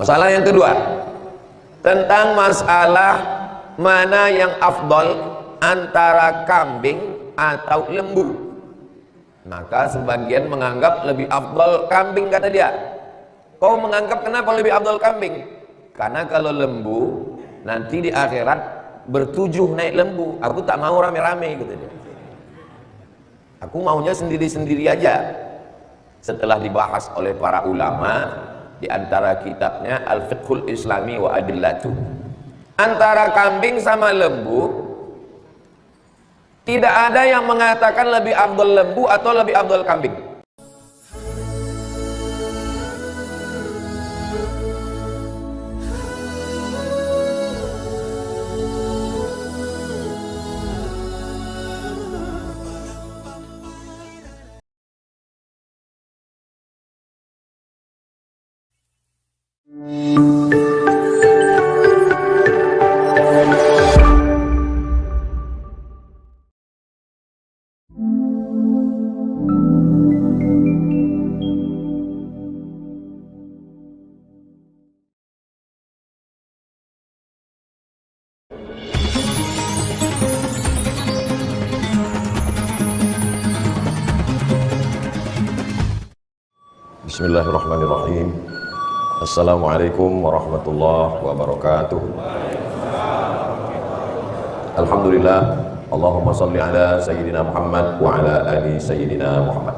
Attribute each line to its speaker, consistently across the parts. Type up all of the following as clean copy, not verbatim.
Speaker 1: Masalah yang kedua tentang masalah mana yang afdal antara kambing atau lembu. Maka sebagian menganggap lebih afdal kambing, kata dia. Kau menganggap kenapa lebih afdal kambing? Karena kalau lembu nanti di akhirat bertujuh naik lembu. Aku tak mau rame-rame, kata dia. Aku maunya sendiri-sendiri aja. Setelah dibahas oleh para ulama di antara kitabnya Al-Fiqhul Islami wa Adillatu, antara kambing sama lembu tidak ada yang mengatakan lebih afdal lembu atau lebih afdal kambing. Bismillahirrahmanirrahim. Assalamualaikum warahmatullahi wabarakatuh. Alhamdulillah, Allahumma salli ala Sayyidina Muhammad wa ala ali Sayyidina Muhammad.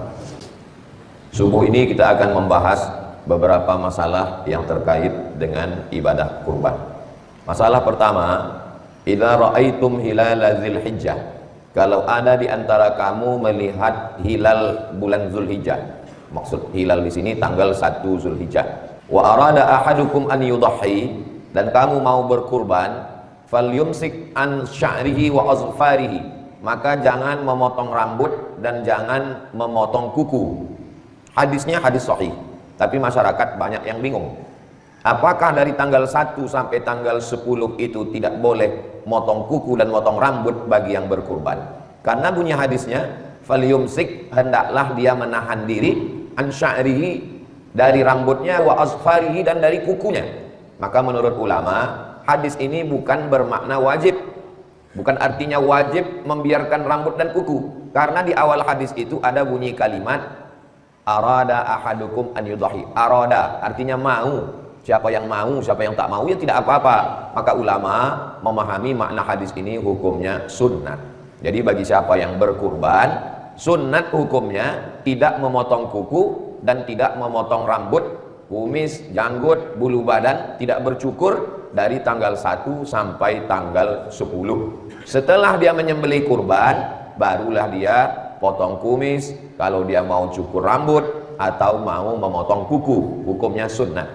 Speaker 1: Subuh ini kita akan membahas beberapa masalah yang terkait dengan ibadah kurban. Masalah pertama, idza ra'aitum hilala Dzulhijjah. Kalau ada di antara kamu melihat hilal bulan Zulhijjah. Maksud hilal di sini tanggal 1 Zulhijjah. Wa arada ahadukum an yudhi, dan kamu mau berkurban, falyumsik an sya'rihi wa azfarihi, maka jangan memotong rambut dan jangan memotong kuku. Hadisnya hadis sahih, tapi masyarakat banyak yang bingung. Apakah dari tanggal 1 sampai tanggal 10 itu tidak boleh motong kuku dan motong rambut bagi yang berkurban? Karena bunyi hadisnya, falyumsik, hendaklah dia menahan diri, an sya'rihi, dari rambutnya, wa azfarihi, dan dari kukunya. Maka menurut ulama, hadis ini bukan bermakna wajib, bukan artinya wajib membiarkan rambut dan kuku, karena di awal hadis itu ada bunyi kalimat arada ahadukum an yudhi. Arada artinya mau. Siapa yang mau, siapa yang tak mau ya tidak apa-apa. Maka ulama memahami makna hadis ini hukumnya sunnat. Jadi bagi siapa yang berkurban, sunnat hukumnya tidak memotong kuku dan tidak memotong rambut, kumis, janggut, bulu badan, tidak bercukur dari tanggal 1 sampai tanggal 10. Setelah dia menyembelih kurban, barulah dia potong kumis, kalau dia mau cukur rambut atau mau memotong kuku, hukumnya sunnat.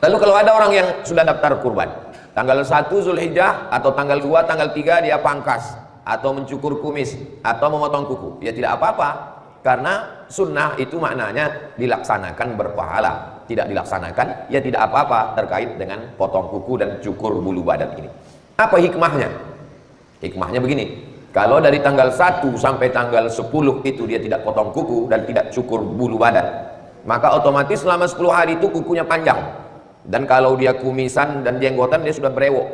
Speaker 1: Lalu kalau ada orang yang sudah daftar kurban, tanggal 1 Zulhijjah atau tanggal 2, tanggal 3 dia pangkas atau mencukur kumis atau memotong kuku, ya tidak apa-apa, karena sunnah itu maknanya dilaksanakan berpahala. Tidak dilaksanakan ya tidak apa-apa terkait dengan potong kuku dan cukur bulu badan ini. Apa hikmahnya? Hikmahnya begini, kalau dari tanggal 1 sampai tanggal 10 itu dia tidak potong kuku dan tidak cukur bulu badan, maka otomatis selama 10 hari itu kukunya panjang, dan kalau dia kumisan dan jenggotan dia sudah berewok.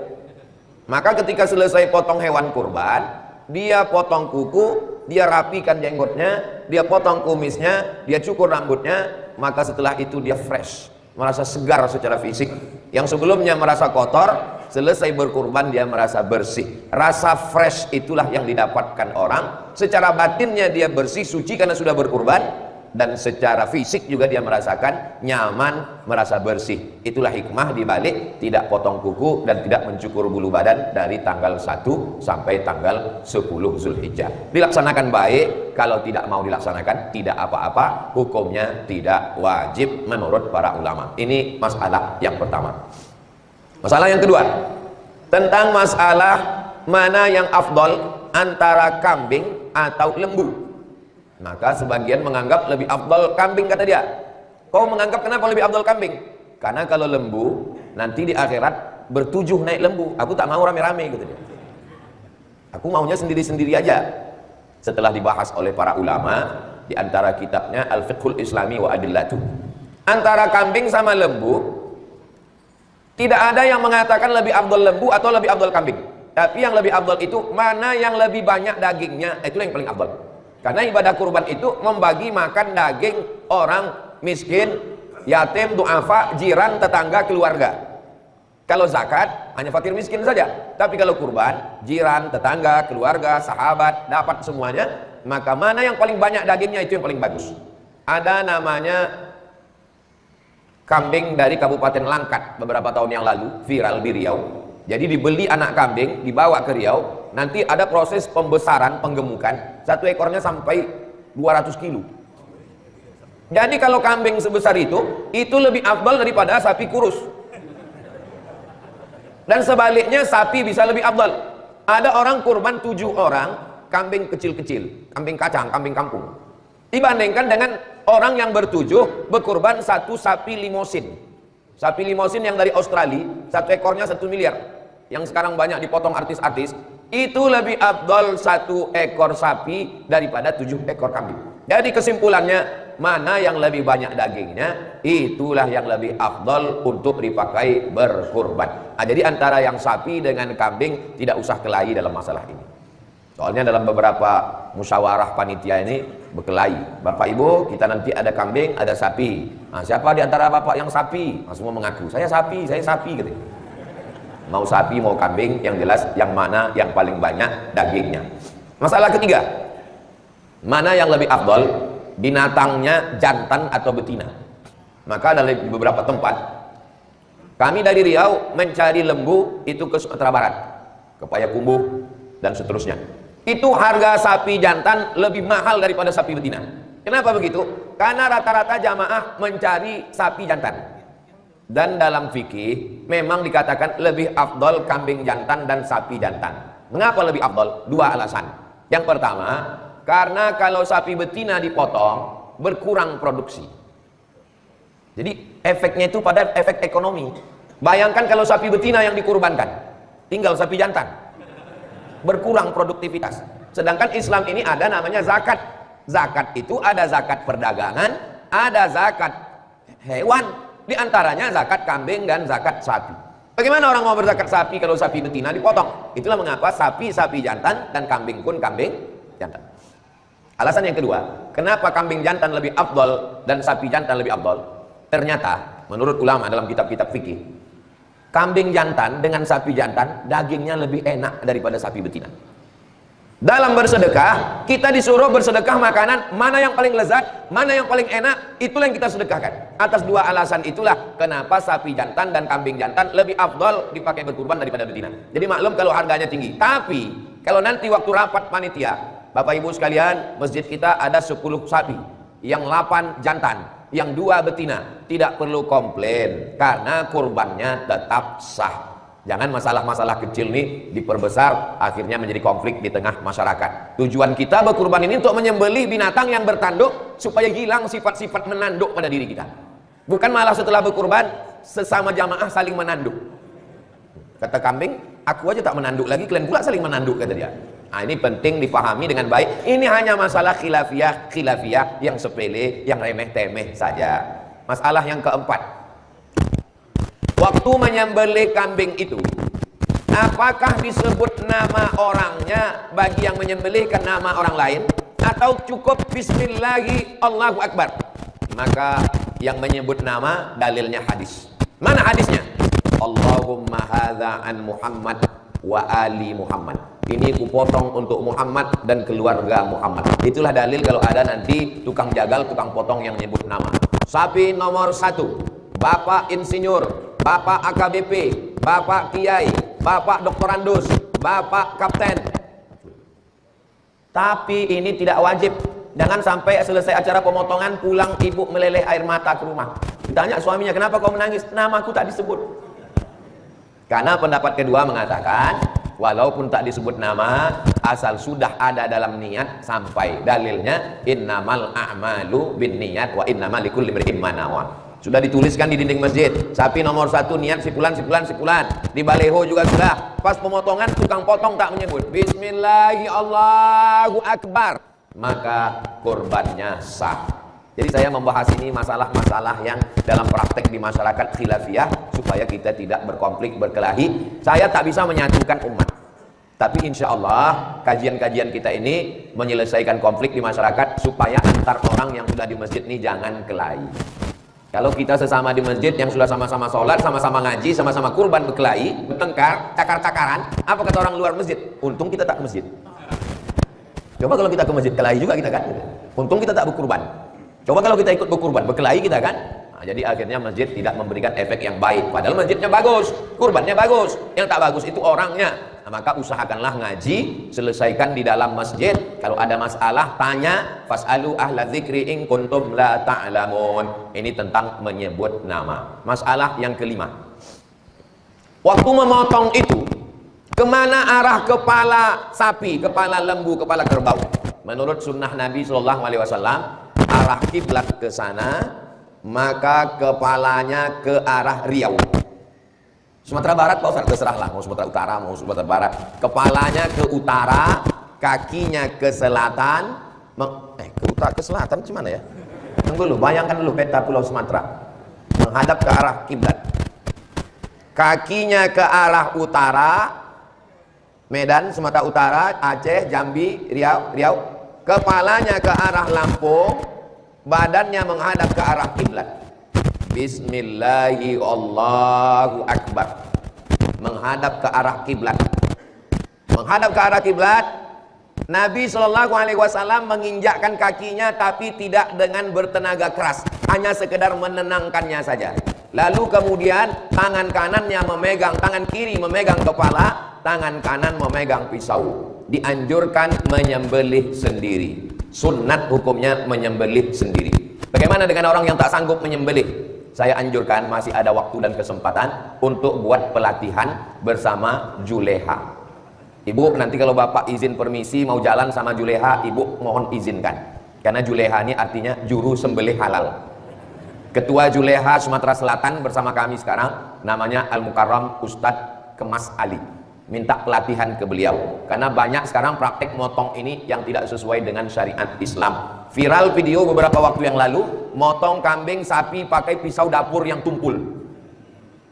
Speaker 1: Maka ketika selesai potong hewan kurban, dia potong kuku, dia rapikan jenggotnya, dia potong kumisnya, dia cukur rambutnya, maka setelah itu dia fresh, merasa segar secara fisik. Yang sebelumnya merasa kotor, selesai berkurban dia merasa bersih. Rasa fresh itulah yang didapatkan orang. Secara batinnya dia bersih, suci karena sudah berkurban, dan secara fisik juga dia merasakan nyaman, merasa bersih. Itulah hikmah dibalik tidak potong kuku dan tidak mencukur bulu badan dari tanggal 1 sampai tanggal 10 Zulhijjah. Dilaksanakan baik, kalau tidak mau dilaksanakan tidak apa-apa, hukumnya tidak wajib menurut para ulama. Ini masalah yang pertama. Masalah yang kedua tentang masalah mana yang afdal antara kambing atau lembu. Maka sebagian menganggap lebih afdal kambing, kata dia. Kau menganggap kenapa lebih afdal kambing? Karena kalau lembu nanti di akhirat bertujuh naik lembu. Aku tak mau rame-rame, kata dia. Aku maunya sendiri-sendiri aja. Setelah dibahas oleh para ulama di antara kitabnya Al-Fiqhul Islami wa Adillatu, antara kambing sama lembu Tidak ada yang mengatakan lebih afdal lembu atau lebih afdal kambing. Tapi yang lebih afdal itu mana yang lebih banyak dagingnya, itu yang paling afdal. Karena ibadah kurban itu membagi makan daging orang miskin, yatim, duafa, jiran, tetangga, keluarga. Kalau zakat hanya fakir miskin saja. Tapi kalau kurban, jiran, tetangga, keluarga, sahabat dapat semuanya. Maka mana yang paling banyak dagingnya itu yang paling bagus. Ada namanya kambing dari Kabupaten Langkat beberapa tahun yang lalu, viral di Riau. Jadi dibeli anak kambing, dibawa ke Riau, nanti ada proses pembesaran, penggemukan, satu ekornya sampai 200 kilo. Jadi kalau kambing sebesar itu lebih afdal daripada sapi kurus. Dan sebaliknya sapi bisa lebih afdal. Ada orang kurban 7 orang, kambing kecil-kecil, kambing kacang, kambing kampung. Dibandingkan dengan orang yang bertujuh berkurban satu sapi limosin. Sapi limosin yang dari Australia, satu ekornya 1 miliar. Yang sekarang banyak dipotong artis-artis, itu lebih afdal 1 ekor sapi daripada 7 ekor kambing. Jadi kesimpulannya, mana yang lebih banyak dagingnya, itulah yang lebih afdal untuk dipakai berkurban. Nah, jadi antara yang sapi dengan kambing tidak usah kelahi dalam masalah ini. Soalnya dalam beberapa musyawarah panitia ini berkelahi. Bapak Ibu, kita nanti ada kambing, ada sapi. Nah, siapa di antara bapak yang sapi? Nah, semua mengaku, saya sapi gitu. Mau sapi, mau kambing, yang jelas yang mana yang paling banyak dagingnya. Masalah ketiga, mana yang lebih afdal? Binatangnya jantan atau betina? Maka dari beberapa tempat, kami dari Riau mencari lembu itu ke Sumatera Barat, ke Payakumbuh dan seterusnya. Itu harga sapi jantan lebih mahal daripada sapi betina. Kenapa begitu? Karena rata-rata jamaah mencari sapi jantan. Dan dalam fikih memang dikatakan lebih afdal kambing jantan dan sapi jantan. Mengapa lebih afdal? 2 alasan. Yang pertama, karena kalau sapi betina dipotong berkurang produksi. Jadi efeknya itu pada efek ekonomi. Bayangkan kalau sapi betina yang dikurbankan, tinggal sapi jantan, berkurang produktivitas. Sedangkan Islam ini ada namanya zakat. Zakat itu ada zakat perdagangan, ada zakat hewan, di antaranya zakat kambing dan zakat sapi. Bagaimana orang mau berzakat sapi kalau sapi betina dipotong? Itulah mengapa sapi jantan dan kambing pun kambing jantan. Alasan yang kedua, kenapa kambing jantan lebih afdal dan sapi jantan lebih afdal? Ternyata menurut ulama dalam kitab-kitab fikih, kambing jantan dengan sapi jantan dagingnya lebih enak daripada sapi betina. Dalam bersedekah, kita disuruh bersedekah makanan mana yang paling lezat, mana yang paling enak, itulah yang kita sedekahkan. Atas 2 alasan itulah kenapa sapi jantan dan kambing jantan lebih afdal dipakai berkurban daripada betina. Jadi maklum kalau harganya tinggi. Tapi kalau nanti waktu rapat panitia, Bapak Ibu sekalian, masjid kita ada 10 sapi, yang 8 jantan, yang 2 betina, tidak perlu komplain karena kurbannya tetap sah. Jangan masalah-masalah kecil nih diperbesar, akhirnya menjadi konflik di tengah masyarakat. Tujuan kita berkurban ini untuk menyembelih binatang yang bertanduk supaya hilang sifat-sifat menanduk pada diri kita. Bukan malah setelah berkurban sesama jamaah saling menanduk. Kata kambing, aku aja tak menanduk lagi, kalian pula saling menanduk, kata dia. Nah, ini penting dipahami dengan baik. Ini hanya masalah khilafiyah yang sepele, yang remeh-temeh saja. Masalah yang keempat, waktu menyembelih kambing itu, apakah disebut nama orangnya bagi yang menyembelihkan nama orang lain, atau cukup Bismillahi Allahu Akbar? Maka yang menyebut nama dalilnya hadis. Mana hadisnya? Allahumma hadza an Muhammad wa ali Muhammad. Ini kupotong untuk Muhammad dan keluarga Muhammad. Itulah dalil kalau ada nanti tukang jagal, tukang potong yang menyebut nama. Sapi nomor 1, Bapak Insinyur, Bapak AKBP, Bapak Kiai, Bapak Doktorandus, Bapak Kapten. Tapi ini tidak wajib. Jangan sampai selesai acara pemotongan pulang ibu meleleh air mata ke rumah. Ditanya suaminya, kenapa kau menangis? Namaku tak disebut. Karena pendapat kedua mengatakan, walaupun tak disebut nama, asal sudah ada dalam niat sampai dalilnya innamal a'malu binniyat wa innamal likulli imri'in ma nawa. Sudah dituliskan di dinding masjid, sapi nomor 1 niat sipulan. Di baleho juga sudah. Pas pemotongan tukang potong tak menyebut Bismillahi Allahu Akbar, maka kurbannya sah. Jadi saya membahas ini masalah-masalah yang dalam praktek di masyarakat khilafiyah supaya kita tidak berkonflik, berkelahi. Saya tak bisa menyatukan umat, tapi insya Allah kajian-kajian kita ini menyelesaikan konflik di masyarakat supaya antar orang yang sudah di masjid ini jangan kelahi. Kalau kita sesama di masjid yang sudah sama-sama sholat, sama-sama ngaji, sama-sama kurban, berkelahi, bertengkar, cakar-cakaran, apa kata orang luar masjid? Untung kita tak ke masjid. Coba kalau kita ke masjid, kelahi juga kita kan. Untung kita tak berkurban. Coba kalau kita ikut berkurban, berkelahi kita kan. Nah, jadi akhirnya masjid tidak memberikan efek yang baik. Padahal masjidnya bagus, kurbannya bagus. Yang tak bagus itu orangnya. Nah, maka usahakanlah ngaji, selesaikan di dalam masjid. Kalau ada masalah, tanya. Fas'alu ahla dzikri in kuntum la ta'lamun. Ini tentang menyebut nama. Masalah yang kelima. Waktu memotong itu, kemana arah kepala sapi, kepala lembu, kepala kerbau? Menurut sunnah Nabi SAW, arah kiblat ke sana, maka kepalanya ke arah Riau. Sumatera Barat Pak Ustaz, terserahlah, mau Sumatera Utara, mau Sumatera Barat. Kepalanya ke utara, kakinya ke selatan. Ke utara, ke selatan gimana ya? Tunggu dulu, bayangkan dulu peta Pulau Sumatera menghadap ke arah kiblat. Kakinya ke arah utara, Medan, Sumatera Utara, Aceh, Jambi, Riau. Kepalanya ke arah Lampung, badannya menghadap ke arah kiblat. Bismillahi Allahu Akbar. Menghadap ke arah kiblat. Menghadap ke arah kiblat. Nabi SAW menginjakkan kakinya, tapi tidak dengan bertenaga keras, hanya sekedar menenangkannya saja. Lalu kemudian tangan kanannya memegang, tangan kiri memegang kepala, tangan kanan memegang pisau. Dianjurkan menyembelih sendiri. Sunnat hukumnya menyembelih sendiri. Bagaimana dengan orang yang tak sanggup menyembelih? Saya anjurkan, masih ada waktu dan kesempatan untuk buat pelatihan bersama Juleha. Ibu, nanti kalau Bapak izin permisi mau jalan sama Juleha, Ibu mohon izinkan. Karena Juleha ini artinya juru sembelih halal. Ketua Juleha Sumatera Selatan bersama kami sekarang, namanya Al-Mukarram Ustadz Kemas Ali. Minta pelatihan ke beliau. Karena banyak sekarang praktek motong ini yang tidak sesuai dengan syariat Islam. Viral video beberapa waktu yang lalu, motong kambing, sapi pakai pisau dapur yang tumpul.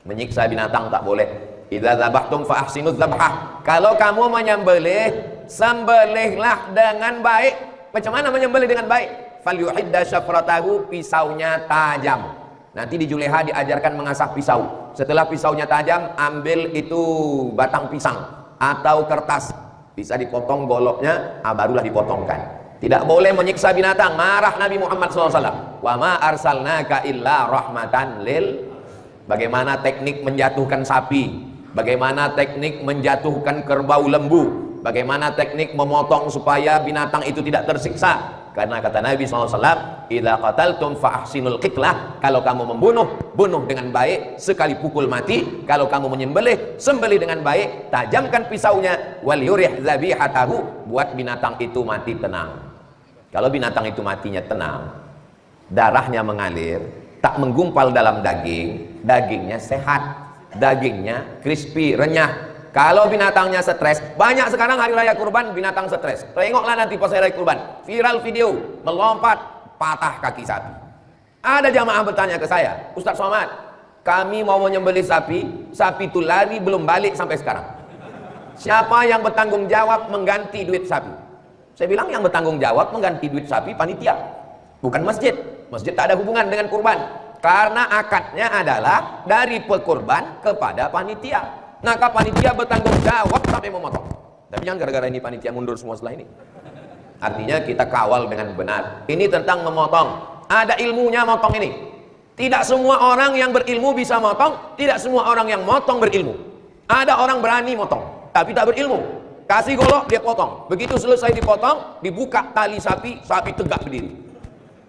Speaker 1: Menyiksa binatang tak boleh. Idza dzabhtum fa ahsinuz dzabhah. Kalau kamu menyembelih, sembelihlah dengan baik. Macam mana menyembelih dengan baik? Falyuhidda syafratahu, pisaunya tajam. Nanti di Juleha diajarkan mengasah pisau. Setelah pisaunya tajam, ambil itu batang pisang atau kertas, bisa dipotong goloknya, barulah dipotongkan. Tidak boleh menyiksa binatang. Marah Nabi Muhammad SAW. Wa ma arsalnaka illa rahmatan lil. Bagaimana teknik menjatuhkan sapi, bagaimana teknik menjatuhkan kerbau lembu, bagaimana teknik memotong supaya binatang itu tidak tersiksa. Karena kata Nabi SAW, idza qataltum fa ahsinul qitlah. Kalau kamu membunuh, bunuh dengan baik, sekali pukul mati. Kalau kamu menyembelih, sembelih dengan baik, tajamkan pisaunya, wal yurih dzabihatahu, buat binatang itu mati tenang. Kalau binatang itu matinya tenang, darahnya mengalir, tak menggumpal dalam daging, dagingnya sehat, dagingnya crispy, renyah. Kalau binatangnya stres, banyak sekarang hari raya kurban binatang stres. Tengoklah nanti pas hari raya kurban, viral video melompat patah kaki sapi. Ada jamaah bertanya ke saya, Ustaz Somad, kami mau menyembelih sapi, sapi itu lari belum balik sampai sekarang. Siapa yang bertanggung jawab mengganti duit sapi? Saya bilang yang bertanggung jawab mengganti duit sapi panitia, bukan masjid. Masjid tak ada hubungan dengan kurban, karena akadnya adalah dari pekurban kepada panitia. Maka panitia bertanggung jawab sampai memotong. Tapi jangan gara-gara ini panitia mundur semua setelah ini. Artinya kita kawal dengan benar. Ini tentang memotong. Ada ilmunya motong ini. Tidak semua orang yang berilmu bisa motong. Tidak semua orang yang motong berilmu. Ada orang berani motong, tapi tak berilmu. Kasih golok, dia potong. Begitu selesai dipotong, dibuka tali sapi, sapi tegak berdiri.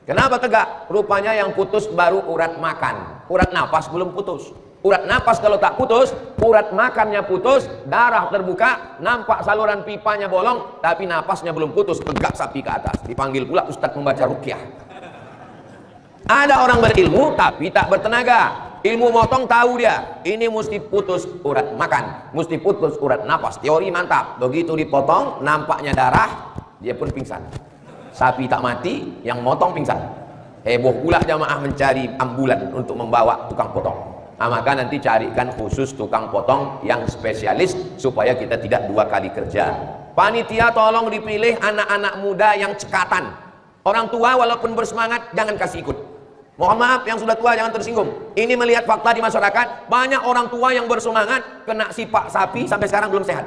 Speaker 1: Kenapa tegak? Rupanya yang putus baru urat makan. Urat napas belum putus. Urat napas kalau tak putus, urat makannya putus, darah terbuka, nampak saluran pipanya bolong, tapi napasnya belum putus, tegak sapi ke atas. Dipanggil pula Ustadz membaca ruqyah. Ada orang berilmu tapi tak bertenaga. Ilmu motong tahu dia, ini mesti putus urat makan, mesti putus urat napas. Teori mantap. Begitu dipotong, nampaknya darah, dia pun pingsan. Sapi tak mati, yang motong pingsan. Heboh pula jamaah mencari ambulan untuk membawa tukang potong. Nah, maka nanti carikan khusus tukang potong yang spesialis supaya kita tidak dua kali kerja. Panitia tolong dipilih anak-anak muda yang cekatan. Orang tua walaupun bersemangat jangan kasih ikut. Mohon maaf yang sudah tua jangan tersinggung. Ini melihat fakta di masyarakat, banyak orang tua yang bersemangat kena sipak sapi sampai sekarang belum sehat.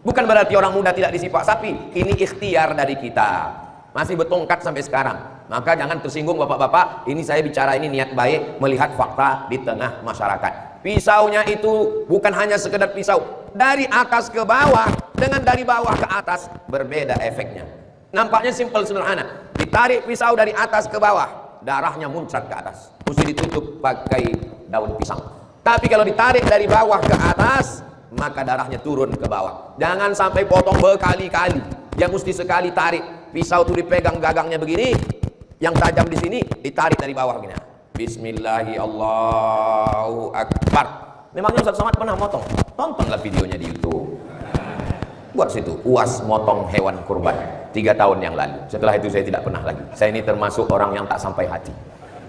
Speaker 1: Bukan berarti orang muda tidak disipak sapi, ini ikhtiar dari kita. Masih bertongkat sampai sekarang. Maka jangan tersinggung bapak-bapak, ini saya bicara ini niat baik melihat fakta di tengah masyarakat. Pisaunya itu bukan hanya sekedar pisau, dari atas ke bawah dengan dari bawah ke atas berbeda efeknya. Nampaknya simpel sederhana. Ditarik pisau dari atas ke bawah, darahnya muncrat ke atas. Mesti ditutup pakai daun pisang. Tapi kalau ditarik dari bawah ke atas, maka darahnya turun ke bawah. Jangan sampai potong berkali-kali. Dia mesti sekali tarik. Pisau itu dipegang gagangnya begini, yang tajam di sini ditarik dari bawah begini. Bismillahirrahmanirrahim, Allahu Akbar. Memangnya Ustaz Somad pernah motong? Tontonlah videonya di YouTube. Buat situ, UAS motong hewan kurban 3 tahun yang lalu. Setelah itu saya tidak pernah lagi. Saya ini termasuk orang yang tak sampai hati.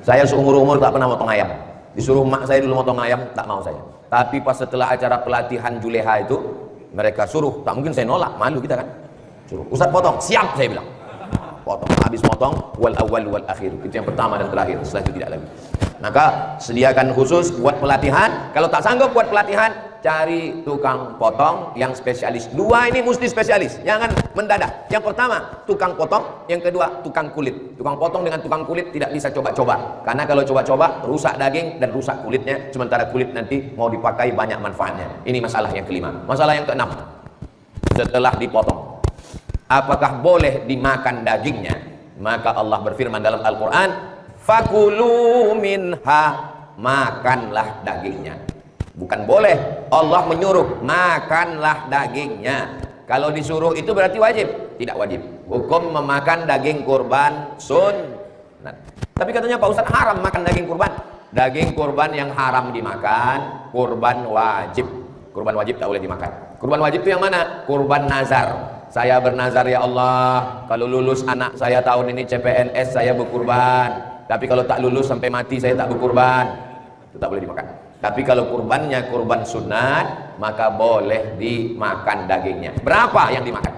Speaker 1: Saya seumur-umur tak pernah motong ayam. Disuruh mak saya dulu motong ayam, tak mau saya. Tapi pas setelah acara pelatihan Juleha itu, mereka suruh, tak mungkin saya nolak, malu kita kan. Suruh, Ustaz potong, siap saya bilang. Potong, habis potong, wal awal wal akhir. Itu yang pertama dan terakhir, setelah itu tidak lagi. Maka sediakan khusus buat pelatihan. Kalau tak sanggup buat pelatihan, cari tukang potong yang spesialis. 2 ini mesti spesialis, jangan mendadak. Yang pertama tukang potong, yang kedua tukang kulit. Tukang potong dengan tukang kulit tidak bisa coba-coba, karena kalau coba-coba rusak daging dan rusak kulitnya, sementara kulit nanti mau dipakai banyak manfaatnya. Ini masalah yang kelima. Masalah yang keenam, setelah dipotong, apakah boleh dimakan dagingnya? Maka Allah berfirman dalam Al-Quran, fakulu minha, makanlah dagingnya. Bukan boleh, Allah menyuruh makanlah dagingnya. Kalau disuruh itu berarti wajib? Tidak wajib. Hukum memakan daging kurban sunnah. Tapi katanya Pak Ustaz haram makan daging kurban. Daging kurban yang haram dimakan kurban wajib. Kurban wajib tak boleh dimakan. Kurban wajib itu yang mana? Kurban nazar. Saya bernazar, ya Allah, kalau lulus anak saya tahun ini CPNS saya berkurban. Tapi kalau tak lulus sampai mati saya tak berkurban. Itu tak boleh dimakan. Tapi kalau kurbannya kurban sunat, maka boleh dimakan dagingnya. Berapa yang dimakan?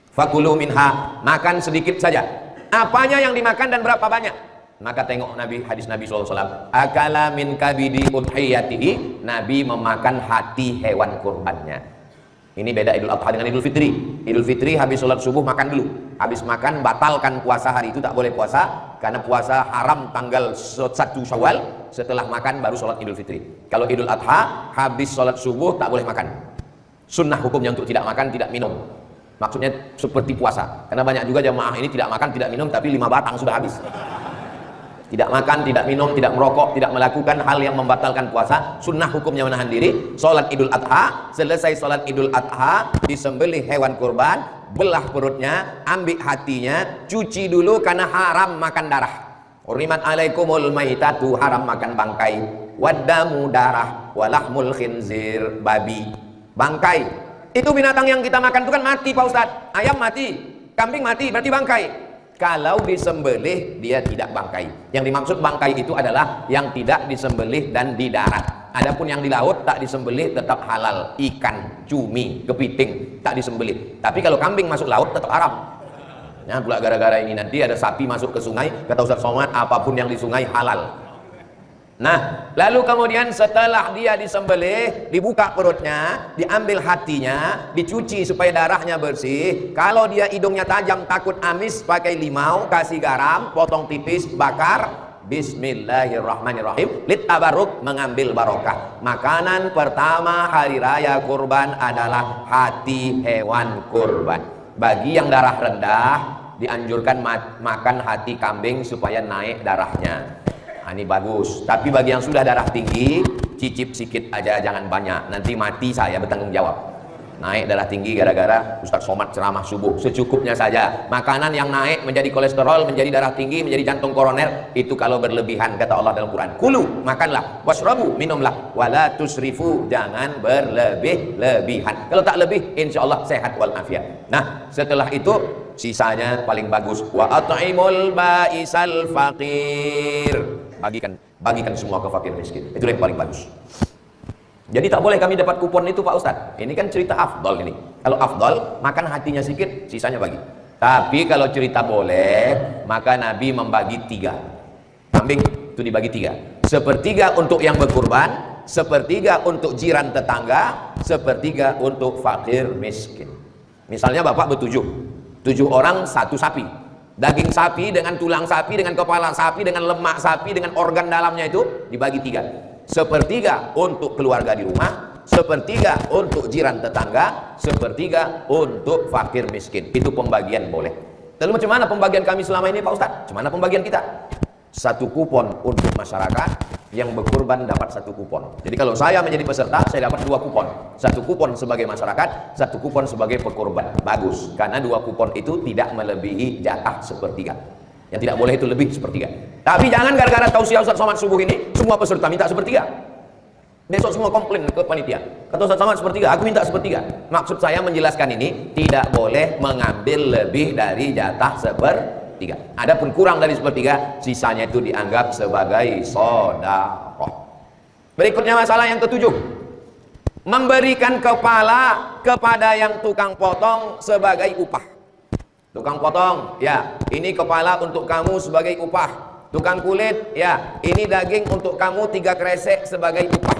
Speaker 1: Fakulu minha, makan sedikit saja. Apanya yang dimakan dan berapa banyak? Maka tengok Nabi, hadis Nabi SAW, akala min kabidi udhiyatihi, Nabi memakan hati hewan kurbannya. Ini beda Idul Adha dengan Idul Fitri. Idul Fitri habis sholat subuh makan dulu. Habis makan batalkan puasa hari itu, tak boleh puasa. Karena puasa haram tanggal 1 Syawal. Setelah makan baru sholat Idul Fitri. Kalau Idul Adha habis sholat subuh tak boleh makan. Sunnah hukumnya untuk tidak makan, tidak minum. Maksudnya seperti puasa. Karena banyak juga jamaah ini tidak makan, tidak minum, tapi 5 batang sudah habis. Tidak makan, tidak minum, tidak merokok, tidak melakukan hal yang membatalkan puasa. Sunnah hukumnya menahan diri. Sholat Idul Adha, selesai sholat Idul Adha, disembelih hewan kurban, belah perutnya, ambil hatinya, cuci dulu karena haram makan darah. Urimat alaikumul maitatu, haram makan bangkai, wadamu darah, walahmul khinzir, babi, bangkai. Itu binatang yang kita makan itu kan mati Pak Ustadz. Ayam mati, kambing mati, berarti bangkai. Kalau disembelih dia tidak bangkai. Yang dimaksud bangkai itu adalah yang tidak disembelih dan di darat. Adapun yang di laut tak disembelih tetap halal. Ikan, cumi, kepiting tak disembelih. Tapi kalau kambing masuk laut tetap haram. Ya, pula gara-gara ini nanti ada sapi masuk ke sungai, kata Ustaz Somad, apapun yang di sungai halal. Nah, lalu kemudian setelah dia disembelih, dibuka perutnya, diambil hatinya, dicuci supaya darahnya bersih. Kalau dia hidungnya tajam takut amis, pakai limau, kasih garam, potong tipis, bakar. Bismillahirrahmanirrahim. Lit tabarruk, mengambil barokah. Makanan pertama hari raya kurban adalah hati hewan kurban. Bagi yang darah rendah, dianjurkan makan hati kambing supaya naik darahnya. Nah, ini bagus. Tapi bagi yang sudah darah tinggi, cicip sedikit aja, jangan banyak. Nanti mati saya bertanggung jawab. Naik darah tinggi gara-gara Ustaz Somad ceramah subuh. Secukupnya saja. Makanan yang naik menjadi kolesterol, menjadi darah tinggi, menjadi jantung koroner, itu kalau berlebihan, kata Allah dalam Quran. Kulu, makanlah, wasrabu, minumlah, wala tusrifu, jangan berlebih-lebihan. Kalau tak lebih, insya Allah sehat walafiat. Nah, setelah itu sisanya paling bagus. Wa at'imul ba'isal faqir, bagikan bagikan semua ke fakir miskin. Itu yang paling bagus. Jadi tak boleh kami dapat kupon itu Pak Ustadz. Ini kan cerita afdol ini. Kalau afdol, makan hatinya sedikit, sisanya bagi. Tapi kalau cerita boleh, maka Nabi membagi 3. Kambing itu dibagi 3. Sepertiga untuk yang berkurban, sepertiga untuk jiran tetangga, sepertiga untuk fakir miskin. Misalnya bapak bertujuh, 7 orang 1 sapi. Daging sapi dengan tulang sapi, dengan kepala sapi, dengan lemak sapi, dengan organ dalamnya itu dibagi 3. Sepertiga untuk keluarga di rumah, sepertiga untuk jiran tetangga, sepertiga untuk fakir miskin. Itu pembagian boleh. Lalu macam mana pembagian kami selama ini Pak Ustadz? Macam mana pembagian kita? 1 kupon untuk masyarakat, yang berkurban dapat 1 kupon. Jadi kalau saya menjadi peserta, saya dapat 2 kupon. 1 kupon sebagai masyarakat, 1 kupon sebagai pekurban. Bagus, karena 2 kupon itu tidak melebihi jatah sepertiga. Yang tidak boleh itu lebih sepertiga. Tapi jangan gara-gara tausiah Ustaz Somad subuh ini, semua peserta minta sepertiga. Besok semua komplain ke panitia. Kata Ustaz Somad sepertiga, aku minta sepertiga. Maksud saya menjelaskan ini, tidak boleh mengambil lebih dari jatah sepertiga. Adapun kurang dari sepertiga, sisanya itu dianggap sebagai sedekah. Berikutnya masalah yang ke-7. Memberikan kepala kepada yang tukang potong sebagai upah. Tukang potong, ya, ini kepala untuk kamu sebagai upah. Tukang kulit, ya, ini daging untuk kamu 3 kresek sebagai upah.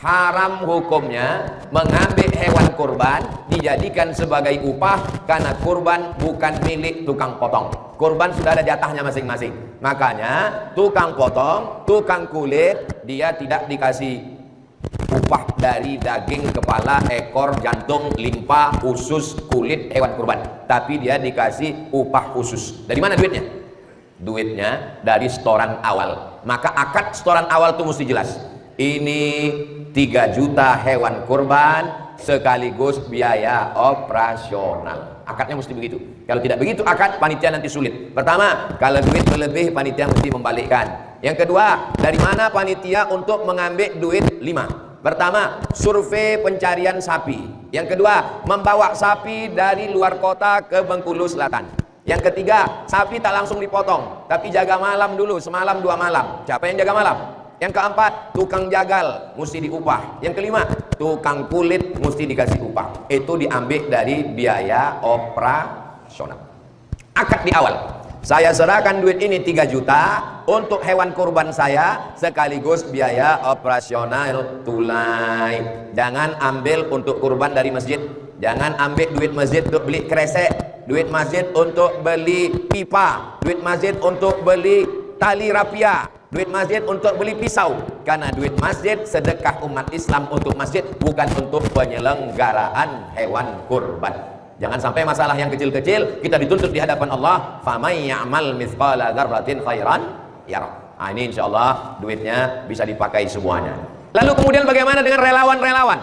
Speaker 1: Haram hukumnya mengambil hewan kurban dijadikan sebagai upah, karena kurban bukan milik tukang potong. Kurban sudah ada jatahnya masing-masing. Makanya tukang potong, tukang kulit, dia tidak dikasih upah dari daging, kepala, ekor, jantung, limpa, usus, kulit hewan kurban, tapi dia dikasih upah khusus. Dari mana duitnya? Duitnya dari setoran awal. Maka akad setoran awal itu mesti jelas. Ini 3 juta hewan kurban sekaligus biaya operasional. Akadnya mesti begitu. Kalau tidak begitu akad, panitia nanti sulit. Pertama, kalau duit berlebih, panitia mesti membalikkan. Yang kedua, dari mana panitia untuk mengambil duit 5? Pertama, survei pencarian sapi. Yang kedua, membawa sapi dari luar kota ke Bengkulu Selatan. Yang ketiga, sapi tak langsung dipotong, tapi jaga malam dulu, semalam 2 malam. Siapa yang jaga malam? Yang keempat, tukang jagal mesti diupah. Yang kelima, tukang kulit mesti dikasih upah. Itu diambil dari biaya operasional. Akad di awal. Saya serahkan duit ini 3 juta untuk hewan kurban saya sekaligus biaya operasional tunai. Jangan ambil untuk kurban dari masjid. Jangan ambil duit masjid untuk beli kresek, duit masjid untuk beli pipa, duit masjid untuk beli tali rapia, duit masjid untuk beli pisau. Karena duit masjid sedekah umat Islam untuk masjid, bukan untuk penyelenggaraan hewan kurban. Jangan sampai masalah yang kecil-kecil kita dituntut di hadapan Allah. Famay ya'mal mithqala dzarratin khairan yarah. Nah, ini insyaallah duitnya bisa dipakai semuanya. Lalu kemudian bagaimana dengan relawan-relawan?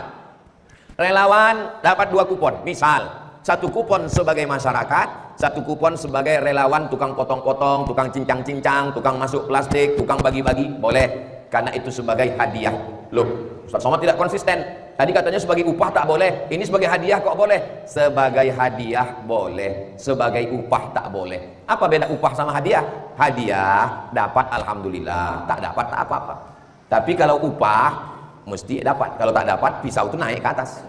Speaker 1: Relawan dapat 2 kupon. Misal, 1 kupon sebagai masyarakat, 1 kupon sebagai relawan tukang potong-potong, tukang cincang-cincang, tukang masuk plastik, tukang bagi-bagi, boleh. Karena itu sebagai hadiah. Loh, Ustaz Somad tidak konsisten. Tadi katanya sebagai upah tak boleh, ini sebagai hadiah kok boleh? Sebagai hadiah boleh, sebagai upah tak boleh. Apa beda upah sama hadiah? Hadiah dapat alhamdulillah, tak dapat tak apa-apa. Tapi kalau upah mesti dapat. Kalau tak dapat, pisau itu naik ke atas.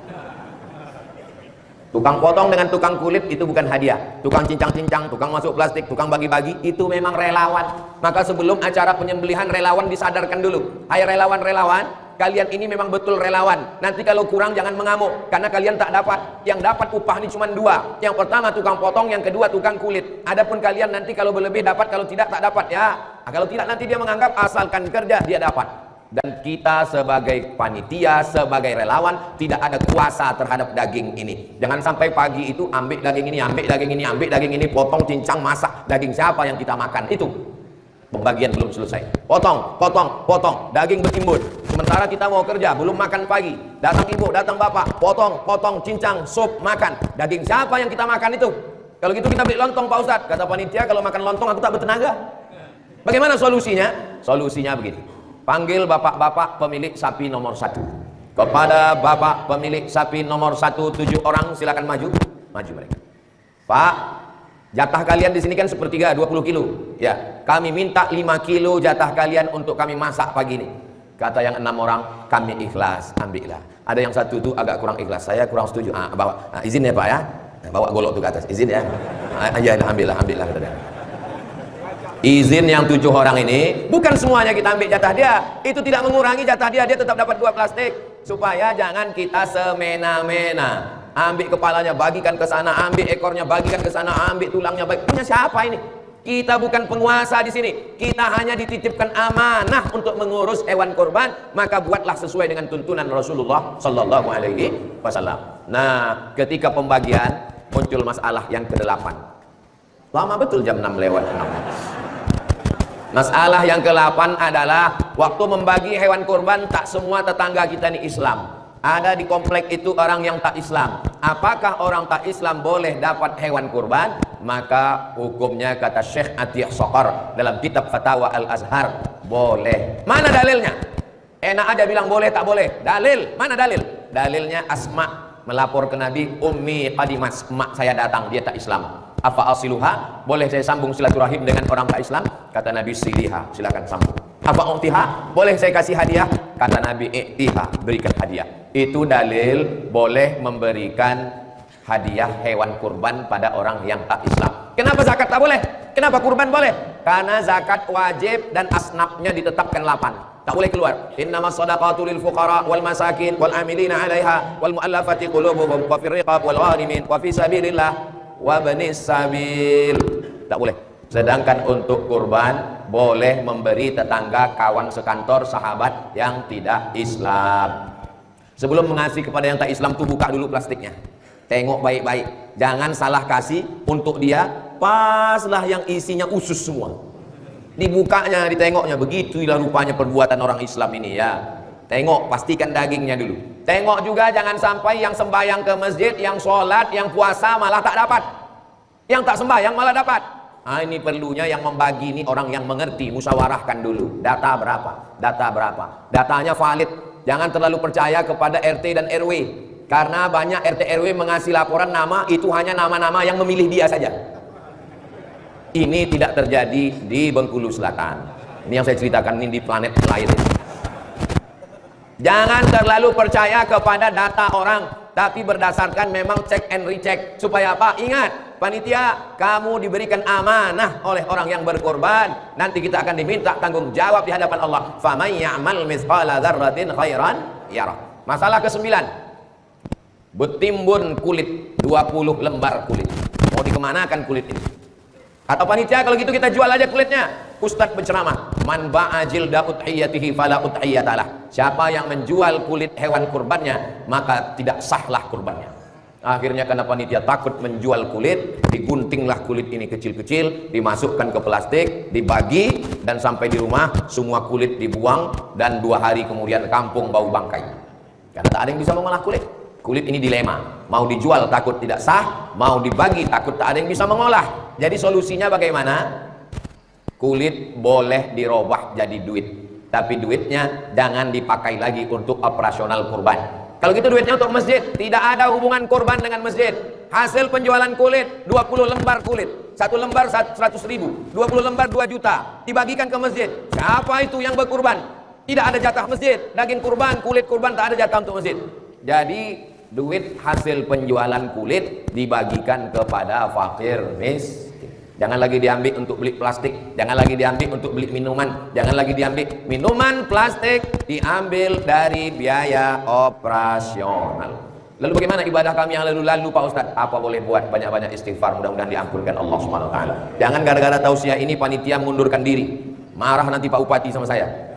Speaker 1: Tukang potong dengan tukang kulit itu bukan hadiah. Tukang cincang-cincang, tukang masuk plastik, tukang bagi-bagi itu memang relawan. Maka sebelum acara penyembelihan, relawan disadarkan dulu. Hai relawan-relawan, kalian ini memang betul relawan. Nanti kalau kurang jangan mengamuk, karena kalian tak dapat. Yang dapat upah ini cuma 2. Yang pertama tukang potong, yang kedua tukang kulit. Adapun kalian nanti kalau berlebih dapat, kalau tidak tak dapat ya. Kalau tidak nanti dia menganggap asalkan kerja dia dapat. Dan kita sebagai panitia, sebagai relawan tidak ada kuasa terhadap daging ini. Jangan sampai pagi itu ambil daging ini, ambil daging ini, ambil daging ini, potong, cincang, masak. Daging siapa yang kita makan? Itu pembagian belum selesai. Potong, potong, potong, daging bertimbun. Sementara kita mau kerja, belum makan pagi. Datang ibu, datang bapak, potong, potong, cincang, sup, makan. Daging siapa yang kita makan itu? Kalau gitu kita beli lontong Pak Ustadz. Kata panitia, kalau makan lontong aku tak bertenaga. Bagaimana solusinya? Solusinya begini. Panggil bapak-bapak pemilik sapi nomor 1. Kepada bapak pemilik sapi nomor 1, 7 orang silakan maju. Maju mereka. Pak, Jatah kalian di sini kan sepertiga 20 kilo. Ya, kami minta 5 kilo jatah kalian untuk kami masak pagi ini. Kata yang 6 orang, kami ikhlas, ambillah. Ada yang satu tuh agak kurang ikhlas, saya kurang setuju. Bawa, izin ya Pak ya. Bawa golok tuh ke atas, izin ya. Ya, ambillah kata dia. Izin yang 7 orang ini, bukan semuanya kita ambil jatah dia. Itu tidak mengurangi jatah dia, dia tetap dapat 2 plastik. Supaya jangan kita semena-mena. Ambil kepalanya, bagikan ke sana, ambil ekornya, bagikan ke sana, ambil tulangnya. Punya siapa ini? Kita bukan penguasa di sini. Kita hanya dititipkan amanah untuk mengurus hewan kurban, maka buatlah sesuai dengan tuntunan Rasulullah sallallahu alaihi wasallam. Nah, ketika pembagian muncul masalah yang ke-8. Lama betul jam 6 lewat 6. Masalah yang ke-8 adalah waktu membagi hewan kurban, tak semua tetangga kita ini Islam. Ada di komplek itu orang yang tak Islam. Apakah orang tak Islam boleh dapat hewan kurban? Maka hukumnya kata Syekh Atiyah Soqar dalam kitab Fatawa Al-Azhar, boleh. Mana dalilnya? Enak aja bilang boleh tak boleh. Dalil, mana dalil? Dalilnya Asma melapor ke Nabi, Ummi qadimat, emak saya datang, dia tak Islam. Afa asiluha, boleh saya sambung silaturahim dengan orang tak Islam? Kata Nabi, siliha, silakan sambung. Apa uktiha, boleh saya kasih hadiah? Kata Nabi, iktiha, berikan hadiah. Itu dalil boleh memberikan hadiah hewan kurban pada orang yang tak Islam. Kenapa zakat tak boleh? Kenapa kurban boleh? Karena zakat wajib dan asnafnya ditetapkan 8. Tak boleh keluar. Innamas shadaqatu lil fuqara wal masakin wal amilina 'alaiha wal mu'allafati qulubuhum wa fir riqab wal ghanimin wa fi sabilillah wa banis sabil. Tak boleh. Sedangkan untuk kurban boleh memberi tetangga, kawan sekantor, sahabat yang tidak Islam. Sebelum mengasih kepada yang tak Islam tuh buka dulu plastiknya. Tengok baik-baik. Jangan salah kasih untuk dia, paslah yang isinya usus semua. Dibukanya, ditengoknya, begitulah rupanya perbuatan orang Islam ini ya. Tengok, pastikan dagingnya dulu. Tengok juga jangan sampai yang sembahyang ke masjid, yang sholat, yang puasa malah tak dapat. Yang tak sembahyang malah dapat. Nah, ini perlunya yang membagi ini orang yang mengerti, musyawarahkan dulu. Data berapa? Data berapa? Datanya valid. Jangan terlalu percaya kepada RT dan RW. Karena banyak RT RW mengasih laporan nama, itu hanya nama-nama yang memilih dia saja. Ini tidak terjadi di Bengkulu Selatan. Ini yang saya ceritakan, ini di planet lain. Jangan terlalu percaya kepada data orang, tapi berdasarkan memang check and recheck. Supaya apa? Ingat, panitia, kamu diberikan amanah oleh orang yang berkorban. Nanti kita akan diminta tanggung jawab di hadapan Allah. Faman ya'mal mithqala dzarratin khairan yarah. Masalah ke-9. Betimbun kulit, 20 lembar kulit. Mau dikemanakan kulit ini? Kata panitia, kalau gitu kita jual aja kulitnya. Ustadz berceramah, man ba'a jilda udhiyatihi fala udhiyatalah. Siapa yang menjual kulit hewan kurbannya, maka tidak sahlah kurbannya. Akhirnya karena panitia takut menjual kulit, diguntinglah kulit ini kecil-kecil, dimasukkan ke plastik, dibagi, dan sampai di rumah semua kulit dibuang, dan 2 hari kemudian kampung bau bangkai. Karena tak ada yang bisa mengolah kulit. Kulit ini dilema, mau dijual takut tidak sah, mau dibagi takut tak ada yang bisa mengolah. Jadi solusinya bagaimana? Kulit boleh dirubah jadi duit, tapi duitnya jangan dipakai lagi untuk operasional kurban. Kalau gitu duitnya untuk masjid, tidak ada hubungan kurban dengan masjid. Hasil penjualan kulit, 20 lembar kulit, 1 lembar 100.000, 20 lembar 2 juta, dibagikan ke masjid. Siapa itu yang berkurban? Tidak ada jatah masjid. Daging kurban, kulit kurban tak ada jatah untuk masjid. Jadi duit hasil penjualan kulit dibagikan kepada fakir miskin. Jangan lagi diambil untuk beli plastik, jangan lagi diambil untuk beli minuman, jangan lagi diambil minuman plastik, diambil dari biaya operasional. Lalu bagaimana ibadah kami yang lalu-lalu Pak Ustadz? Apa boleh buat? Banyak-banyak istighfar, mudah-mudahan diampunkan Allah SWT. Jangan gara-gara tausiah ini panitia mundurkan diri, marah nanti Pak Upati sama saya.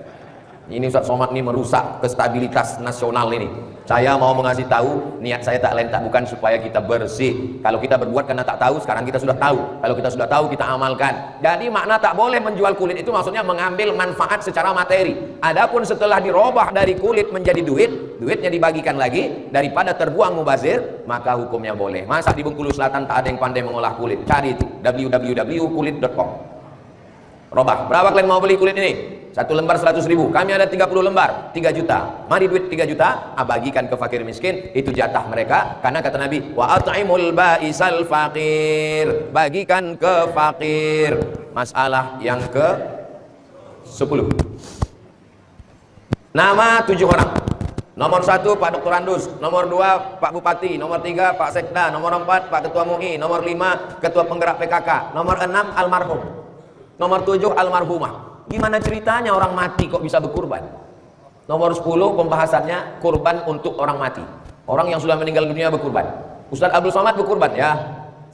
Speaker 1: Ini Ustadz Somad ini merusak kestabilitas nasional ini. Saya mau mengasih tahu, niat saya tak lain tak bukan supaya kita bersih. Kalau kita berbuat karena tak tahu, sekarang kita sudah tahu. Kalau kita sudah tahu, kita amalkan. Jadi makna tak boleh menjual kulit itu maksudnya mengambil manfaat secara materi. Adapun setelah dirobah dari kulit menjadi duit, duitnya dibagikan lagi daripada terbuang mubazir, maka hukumnya boleh. Masa di Bengkulu Selatan tak ada yang pandai mengolah kulit? Cari itu www.kulit.com. Robah, berapa kalian mau beli kulit ini? 1 lembar 100.000. Kami ada 30 lembar, 3 juta. Mari duit 3 juta, bagikan ke fakir miskin. Itu jatah mereka. Karena kata Nabi, wa at'imul ba'isal faqir. Bagikan ke fakir. Masalah yang ke 10. Nama 7 orang. Nomor 1 Pak Dr. Andus, nomor 2 Pak Bupati, nomor 3 Pak Sekda, nomor 4 Pak Ketua MUI, nomor 5 Ketua Penggerak PKK, nomor 6 almarhum, nomor 7 almarhumah. Gimana ceritanya orang mati kok bisa berkurban? Nomor 10 pembahasannya kurban untuk orang mati. Orang yang sudah meninggal dunia berkurban. Ustaz Abdul Somad berkurban ya.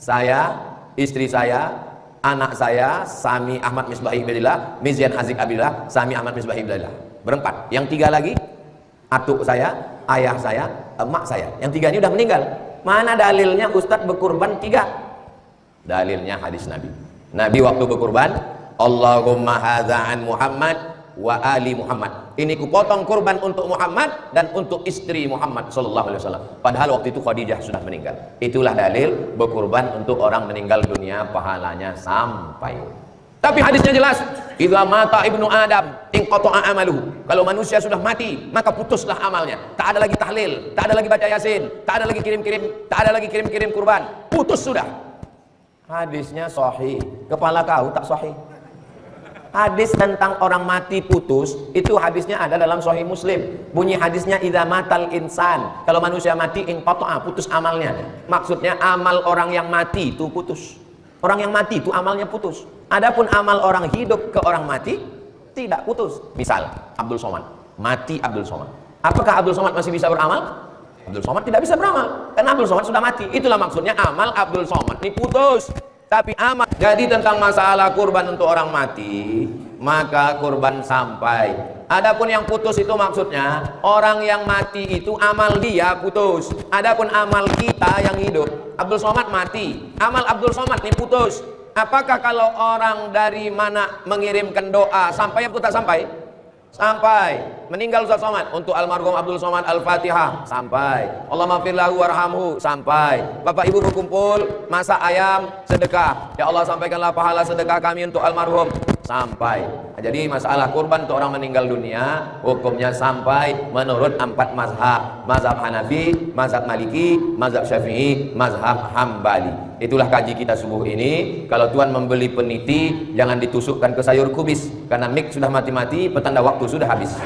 Speaker 1: Saya, istri saya, anak saya, Sami Ahmad Misbahi Billah, Mizian Hazik Abillah, Sami Ahmad Misbahi Billah. Berempat. Yang 3 lagi, atuk saya, ayah saya, emak saya. Yang 3 ini udah meninggal. Mana dalilnya Ustaz berkurban 3? Dalilnya hadis Nabi. Nabi waktu berkurban, Allahumma hadza an Muhammad wa ali Muhammad. Ini kupotong kurban untuk Muhammad dan untuk istri Muhammad sallallahu alaihi wasallam. Padahal waktu itu Khadijah sudah meninggal. Itulah dalil berkurban untuk orang meninggal dunia pahalanya sampai. Tapi hadisnya jelas, idza mata ibnu Adam inqata'a amaluhu. Kalau manusia sudah mati, maka putuslah amalnya. Tak ada lagi tahlil, tak ada lagi baca Yasin, tak ada lagi kirim-kirim kurban. Putus sudah. Hadisnya sahih. Kepala kau tak sahih. Hadis tentang orang mati putus itu hadisnya ada dalam Sahih Muslim. Bunyi hadisnya idza matal insan, kalau manusia mati inqata'a, putus amalnya. Maksudnya amal orang yang mati itu putus. Orang yang mati itu amalnya putus. Adapun amal orang hidup ke orang mati tidak putus. Misal Abdul Somad, mati Abdul Somad. Apakah Abdul Somad masih bisa beramal? Abdul Somad tidak bisa beramal karena Abdul Somad sudah mati. Itulah maksudnya amal Abdul Somad ini putus. Tapi amal. Jadi tentang masalah kurban untuk orang mati, maka kurban sampai. Adapun yang putus itu maksudnya orang yang mati itu amal dia putus. Adapun amal kita yang hidup, Abdul Somad mati, amal Abdul Somad ini putus. Apakah kalau orang dari mana mengirimkan doa sampai atau tak sampai? Sampai. Meninggal Ustaz Somad, untuk almarhum Abdul Somad Al-Fatihah sampai. Allahumma fir lahu warhamhu sampai. Bapak Ibu berkumpul masak ayam sedekah, ya Allah sampaikanlah pahala sedekah kami untuk almarhum sampai. Jadi masalah kurban untuk orang meninggal dunia hukumnya sampai menurut 4 mazhab. Mazhab Hanafi, mazhab Maliki, mazhab Syafi'i, mazhab Hambali. Itulah kaji kita subuh ini. Kalau Tuhan membeli peniti, jangan ditusukkan ke sayur kubis, karena mik sudah mati-mati, petanda waktu sudah habis.